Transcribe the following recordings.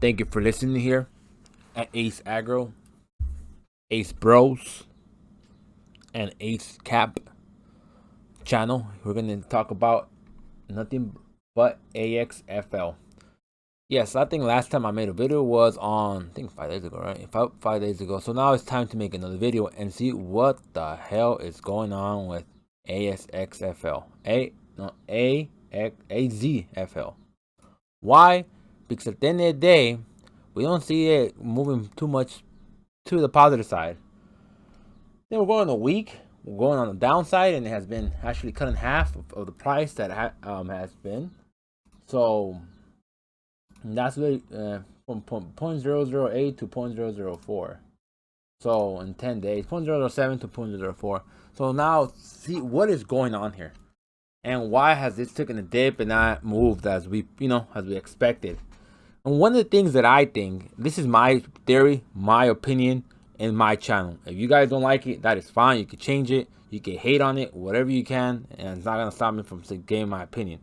Thank you for listening here at Ace Agro, Ace Bros, and Ace Cap channel. We're going to talk about nothing but AXFL. Yes, I think last time I made a video was on, I think 5 days ago, right? 5 days ago. So now it's time to make another video and see what the hell is going on with ASXFL. AZFL. Why? Because at the end of the day, we don't see it moving too much to the positive side. Then we're going a week. We're going on the downside, and it has been actually cut in half of the price that has been. So that's really from 0.008 to 0.004. So in 10 days, 0.007 to 0.004. So now see what is going on here, and why has this taken a dip and not moved as we expected. And one of the things that I think, this is my theory, my opinion, and my channel. If you guys don't like it, that is fine. You can change it. You can hate on it, whatever you can. And it's not going to stop me from giving my opinion.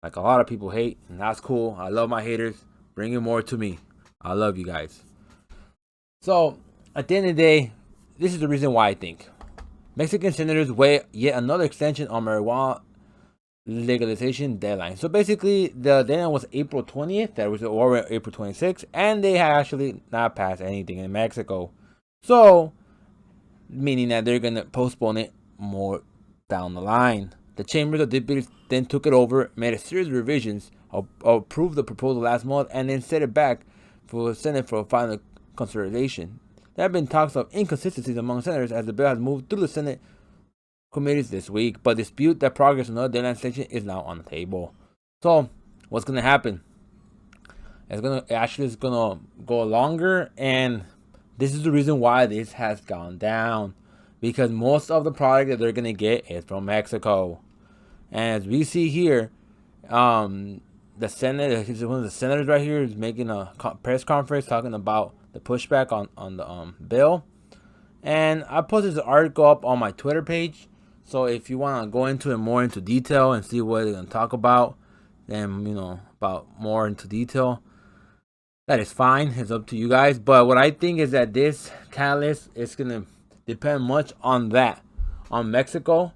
Like a lot of people hate, and that's cool. I love my haters. Bring it more to me. I love you guys. So, at the end of the day, this is the reason why I think Mexican senators weigh yet another extension on marijuana legalization deadline. So basically, the deadline was April 20th. That was or April 26th, and they had actually not passed anything in Mexico. So, meaning that they're gonna postpone it more down the line. The Chambers of Deputies then took it over, made a series of revisions, approved the proposal last month, and then set it back for the Senate for final consideration. There have been talks of inconsistencies among senators as the bill has moved through the Senate committees this week, but dispute that progress on another deadline extension is now on the table. So, what's gonna happen? It's gonna go longer, and this is the reason why this has gone down, because most of the product that they're gonna get is from Mexico. And as we see here, the Senate, one of the senators right here is making a press conference talking about the pushback on the bill. And I posted this article up on my Twitter page. So if you want to go into it more into detail and see what they're going to talk about, then, about more into detail, that is fine. It's up to you guys. But what I think is that this catalyst is going to depend much on Mexico,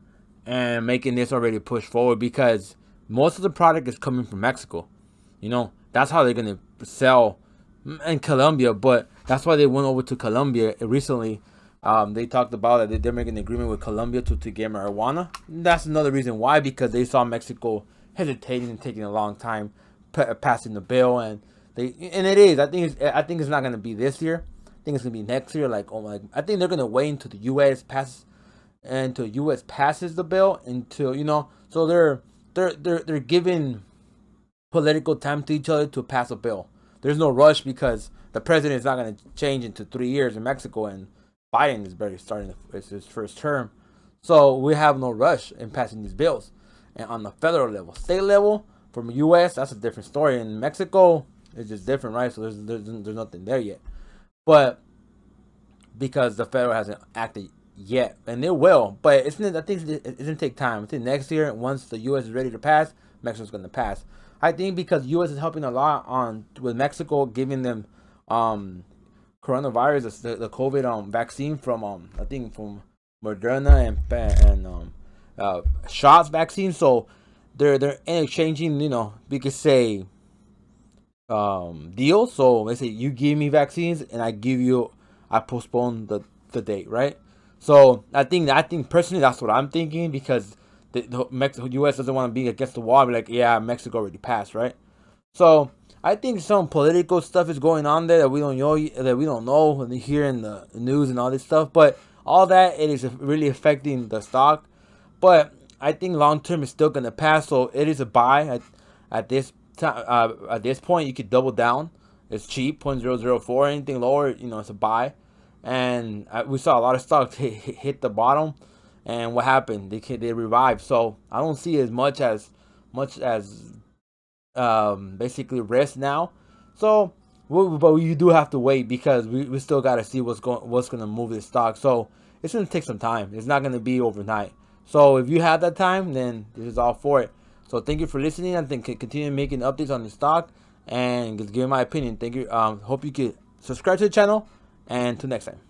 and making this already push forward, because most of the product is coming from Mexico. That's how they're going to sell in Colombia. But that's why they went over to Colombia recently. They talked about that they're making an agreement with Colombia to get marijuana. That's another reason why, because they saw Mexico hesitating and taking a long time passing the bill, and it is. I think it's not gonna be this year. I think it's gonna be next year. I think they're gonna wait until the U.S. passes the bill until So they're giving political time to each other to pass a bill. There's no rush, because the president is not gonna change into 3 years in Mexico, and Biden is barely starting his first term. So we have no rush in passing these bills. And on the federal level, state level, from the U.S., that's a different story. In Mexico, it's just different, right? So there's nothing there yet. But because the federal hasn't acted yet, and it will, but I think it's going to take time. I think next year, once the U.S. is ready to pass, Mexico's going to pass. I think because U.S. is helping a lot with Mexico, giving them coronavirus, the COVID vaccine from I think from Moderna and shots vaccine. So they're exchanging, we could say deals. So let's say you give me vaccines and I postpone the date, right? So I think personally that's what I'm thinking, because the U.S. doesn't want to be against the wall. Be like, yeah, Mexico already passed, right? So I think some political stuff is going on there that we don't know when we hear in the news and all this stuff. But all that, it is really affecting the stock. But I think long term it's still gonna pass. So it is a buy at this time. At this point, you could double down. It's cheap, 0.004. Anything lower, it's a buy. And we saw a lot of stocks hit the bottom. And what happened? They revived. So I don't see as much as basically risk now. So but you do have to wait, because we still got to see what's going to move this stock. So it's going to take some time. It's not going to be overnight. So if you have that time, then this is all for it. So thank you for listening. I think continue making updates on the stock, and just give my opinion. Thank you. Hope you can subscribe to the channel, and till next time.